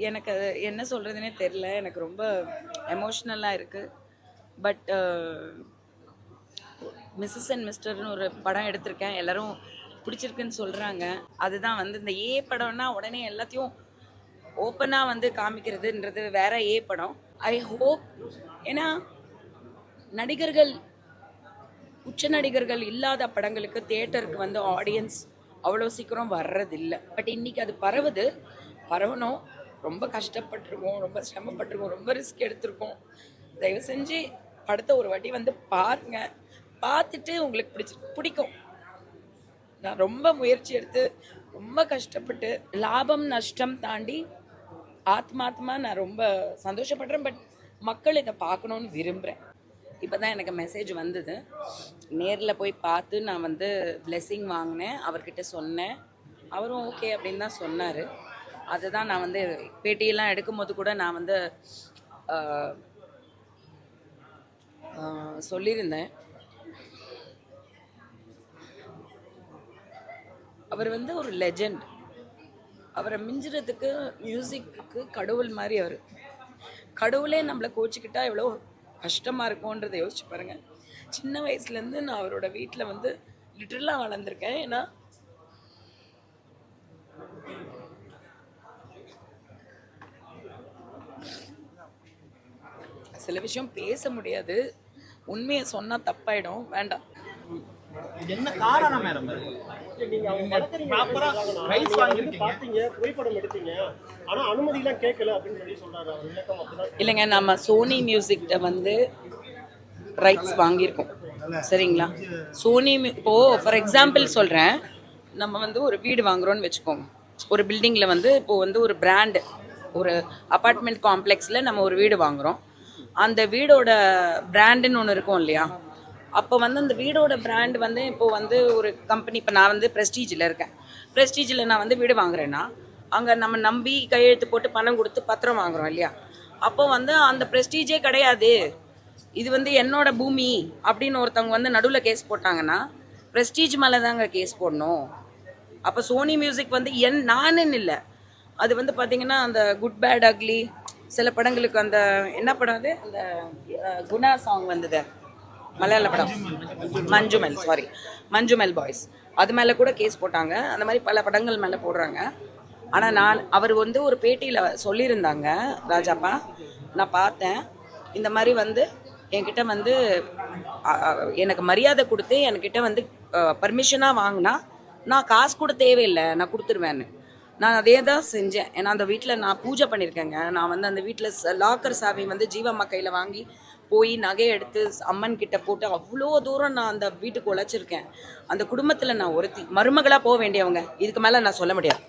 எனக்கு அது என்ன சொல்கிறதுனே தெரில. எனக்கு ரொம்ப எமோஷ்னலாக இருக்குது. பட் மிஸ்ஸஸ் அண்ட் மிஸ்டர்னு ஒரு படம் எடுத்திருக்கேன். எல்லோரும் பிடிச்சிருக்குன்னு சொல்கிறாங்க. அதுதான் வந்து இந்த ஏ படம்னா உடனே எல்லாத்தையும் ஓப்பனாக வந்து காமிக்கிறதுன்றது வேற ஏ படம். ஐ ஹோப், ஏன்னா நடிகர்கள், உச்ச நடிகர்கள் இல்லாத படங்களுக்கு தியேட்டருக்கு வந்து ஆடியன்ஸ் அவ்வளோ சீக்கிரம் வர்றதில்லை. பட் இன்றைக்கி அது பரவணும். ரொம்ப கஷ்டப்பட்டிருக்கோம், ரொம்ப சிரமப்பட்டிருக்கோம், ரொம்ப ரிஸ்க் எடுத்திருக்கோம். தயவு செஞ்சு படத்தை ஒரு வாட்டி வந்து பாருங்க. பார்த்துட்டு உங்களுக்கு பிடிக்கும். நான் ரொம்ப முயற்சி எடுத்து ரொம்ப கஷ்டப்பட்டு லாபம் நஷ்டம் தாண்டி ஆத்மாத்மா நான் ரொம்ப சந்தோஷப்படுறேன். பட் மக்கள் இதை பார்க்கணுன்னு விரும்புகிறேன். இப்போ தான் எனக்கு மெசேஜ் வந்தது. நேரில் போய் பார்த்து நான் வந்து பிளெஸ்ஸிங் வாங்கினேன், அவர்கிட்ட சொன்னேன். அவரும் ஓகே அப்படின்னு தான் சொன்னார். அதுதான் நான் வந்து பேட்டியெல்லாம் எடுக்கும்போது கூட நான் வந்து சொல்லியிருந்தேன். அவர் வந்து ஒரு லெஜெண்ட். அவரை மிஞ்சுறதுக்கு மியூசிக்கு கடவுள் மாதிரி. அவர் கடவுளே நம்மளை கோச்சிக்கிட்டா எவ்வளோ கஷ்டமாக இருக்கும்ன்றதை யோசிச்சு பாருங்கள். சின்ன வயசுலேருந்து நான் அவரோட வீட்டில் வந்து லிட்டரலாக வளர்ந்துருக்கேன். ஏன்னா சில விஷயம் பேச முடியாது, உண்மையை சொன்னால் தப்பாயிடும், வேண்டாம். என்ன காரணம் மேடம்? இல்லைங்க, நம்ம சோனி மியூசிக்கிட்ட வந்து ரைட்ஸ் வாங்கியிருக்கோம், சரிங்களா? சோனி இப்போது ஃபார் எக்ஸாம்பிள் சொல்கிறேன், நம்ம வந்து ஒரு வீடு வாங்குகிறோன்னு வச்சுக்கோங்க. ஒரு பில்டிங்கில் வந்து இப்போது வந்து ஒரு பிராண்டு, ஒரு அப்பார்ட்மெண்ட் காம்ப்ளெக்ஸில் நம்ம ஒரு வீடு வாங்குகிறோம். அந்த வீடோட பிராண்டுன்னு ஒன்று இருக்கும் இல்லையா? அப்போ வந்து அந்த வீடோட பிராண்ட் வந்து இப்போது வந்து ஒரு கம்பெனி, இப்போ நான் வந்து ப்ரெஸ்டீஜில் இருக்கேன். ப்ரெஸ்டீஜில் நான் வந்து வீடு வாங்குறேன்னா அங்கே நம்ம நம்பி கையெழுத்து போட்டு பணம் கொடுத்து பத்திரம் வாங்குகிறோம் இல்லையா? அப்போ வந்து அந்த ப்ரெஸ்டீஜே கிடையாது, இது வந்து என்னோட பூமி அப்படின்னு ஒருத்தவங்க வந்து நடுவில் கேஸ் போட்டாங்கன்னா ப்ரெஸ்டீஜ் மேலே தாங்க கேஸ் போடணும். அப்போ சோனி மியூசிக் வந்து நானுன்னு இல்லை, அது வந்து பார்த்திங்கன்னா அந்த குட் பேட் அக்லி சில படங்களுக்கு, அந்த என்ன படம் அது, அந்த குணா சாங் வந்தது, மலையாள படம், மஞ்சுமெல் பாய்ஸ், அது மேலே கூட கேஸ் போட்டாங்க. அந்த மாதிரி பல படங்கள் மேலே போடுறாங்க. ஆனால் அவர் வந்து ஒரு பேட்டியில் சொல்லியிருந்தாங்க, ராஜாப்பா நான் பார்த்தேன், இந்த மாதிரி வந்து என்கிட்ட வந்து எனக்கு மரியாதை கொடுத்து என்கிட்ட வந்து பர்மிஷனாக வாங்கினா நான் காசு கூட தேவையில்லை, நான் கொடுத்துருவேன்னு. நான் அதே தான் செஞ்சேன். ஏன்னா அந்த வீட்டில் நான் பூஜை பண்ணியிருக்கேங்க. நான் வந்து அந்த வீட்டில் லாக்கர் சாவி வந்து ஜீவம்மா கையில் வாங்கி போய் நகையை எடுத்து அம்மன் கிட்ட போட்டு அவ்வளோ தூரம் நான் அந்த வீட்டுக்கு உழைச்சிருக்கேன். அந்த குடும்பத்தில் நான் ஒருத்தி மருமகளாக போக வேண்டியவங்க. இதுக்கு மேலே நான் சொல்ல முடியாது.